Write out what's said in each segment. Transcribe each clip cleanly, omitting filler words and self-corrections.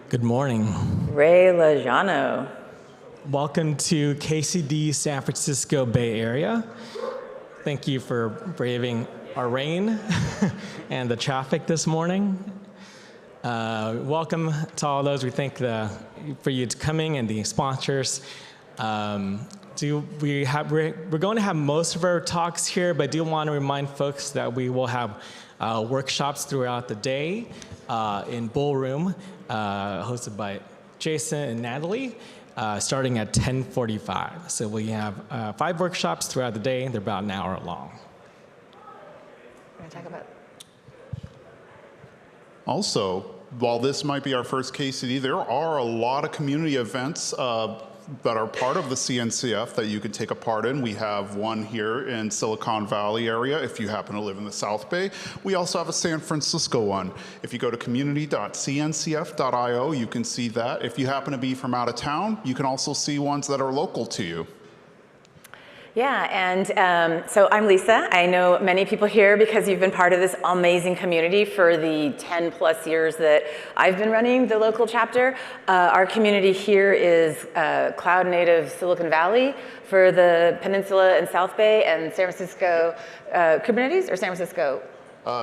Good morning. Ray Lejano. Welcome to KCD San Francisco Bay Area. Thank you for braving our rain and the traffic this morning. Welcome to all those. We thank for you coming and the sponsors. We're going to have most of our talks here, but I do want to remind folks that we will have workshops throughout the day in Ballroom, hosted by Jason and Natalie, starting at 10:45. So we have 5 workshops throughout the day. They're about an hour long. We're going to talk about. Also, while this might be our first KCD, there are a lot of community events that are part of the CNCF that you can take a part in. We have one here in Silicon Valley area if you happen to live in the South Bay. We also have a San Francisco one. If you go to community.cncf.io, you can see that. If you happen to be from out of town, you can also see ones that are local to you. Yeah, and so I'm Lisa. I know many people here because you've been part of this amazing community for the 10 plus years that I've been running the local chapter. Our community here is cloud native Silicon Valley for the Peninsula and South Bay, and San Francisco Kubernetes or San Francisco?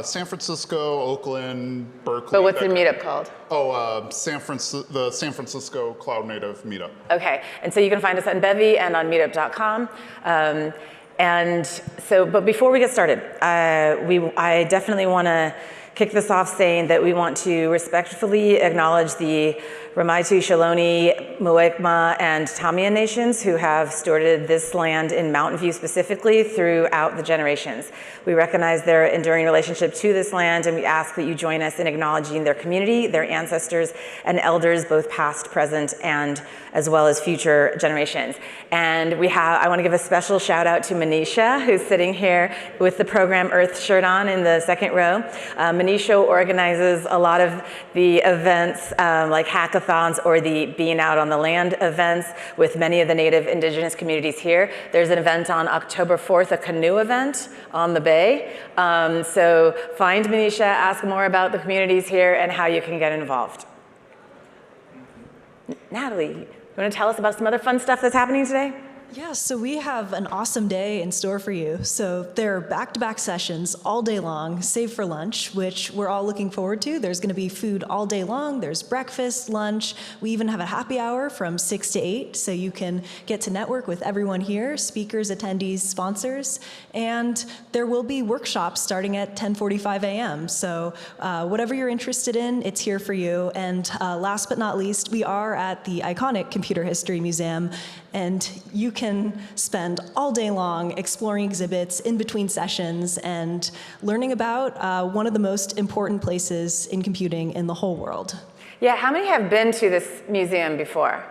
San Francisco, Oakland, Berkeley. But what's the meetup called? Oh, the San Francisco Cloud Native Meetup. Okay, and so you can find us on Bevy and on meetup.com. And so, but before we get started, I definitely want to kick this off saying that we want to respectfully acknowledge the Ramaytu, Ohlone, Muwekma, and Tamiya nations who have stewarded this land in Mountain View specifically throughout the generations. We recognize their enduring relationship to this land, and we ask that you join us in acknowledging their community, their ancestors, and elders, both past, present, and as well as future generations. And I want to give a special shout out to Manisha, who's sitting here with the program Earth shirt on in the second row. Manisha organizes a lot of the events like hackathons or the Being Out on the Land events with many of the native indigenous communities here. There's an event on October 4th, a canoe event on the bay. So find Manisha, ask more about the communities here and how you can get involved. Natalie, you want to tell us about some other fun stuff that's happening today? Yeah, so we have an awesome day in store for you. So there are back-to-back sessions all day long, save for lunch, which we're all looking forward to. There's going to be food all day long. There's breakfast, lunch. We even have a happy hour from 6 to 8, so you can get to network with everyone here, speakers, attendees, sponsors. And there will be workshops starting at 10:45 a.m. So whatever you're interested in, it's here for you. And last but not least, we are at the iconic Computer History Museum, and you can spend all day long exploring exhibits in between sessions and learning about one of the most important places in computing in the whole world. Yeah, how many have been to this museum before?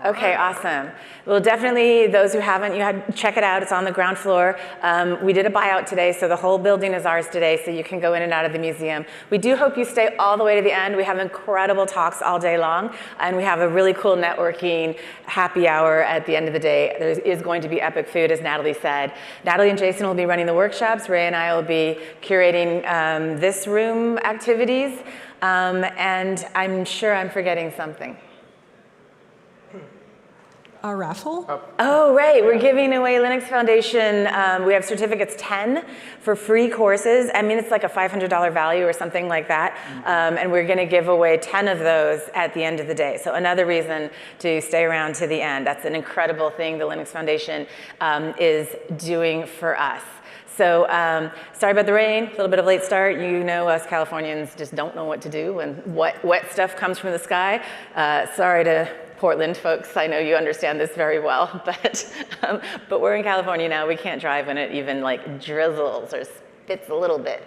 Okay, awesome. Well, definitely those who haven't, check it out. It's on the ground floor. We did a buyout today, so the whole building is ours today, so you can go in and out of the museum. We do hope you stay all the way to the end. We have incredible talks all day long, and we have a really cool networking happy hour at the end of the day. There is going to be epic food, as Natalie said. Natalie and Jason will be running the workshops. Ray and I will be curating this room activities, and I'm sure I'm forgetting something. Our raffle? Oh, right. We're giving away Linux Foundation. We have certificates 10 for free courses. I mean, it's like a $500 value or something like that. And we're going to give away 10 of those at the end of the day. So another reason to stay around to the end. That's an incredible thing the Linux Foundation is doing for us. So sorry about the rain, a little bit of late start. You know us Californians just don't know what to do when wet stuff comes from the sky. Sorry to Portland folks, I know you understand this very well, but we're in California now. We can't drive when it even like drizzles or spits a little bit.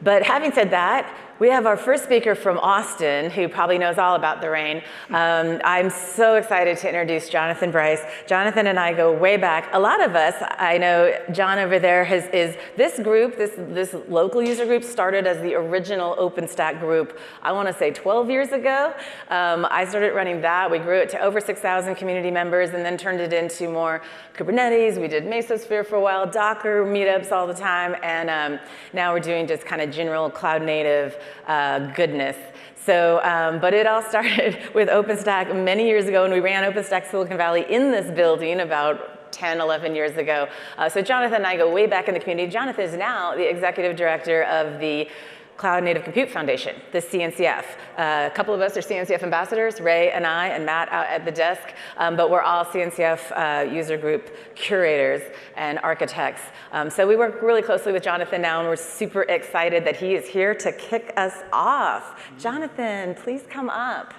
But having said that, we have our first speaker from Austin, who probably knows all about the rain. I'm so excited to introduce Jonathan Bryce. Jonathan and I go way back. A lot of us, I know John over there is this group, this local user group started as the original OpenStack group, I want to say 12 years ago. I started running that. We grew it to over 6,000 community members and then turned it into more Kubernetes. We did Mesosphere for a while, Docker meetups all the time, and now we're doing just kind of of general cloud native goodness. So, but it all started with OpenStack many years ago when we ran OpenStack Silicon Valley in this building about 10, 11 years ago. So Jonathan and I go way back in the community. Jonathan is now the executive director of the Cloud Native Compute Foundation, the CNCF. A couple of us are CNCF ambassadors, Ray and I and Matt out at the desk, but we're all CNCF user group curators and architects. So we work really closely with Jonathan now, and we're super excited that he is here to kick us off. Jonathan, please come up.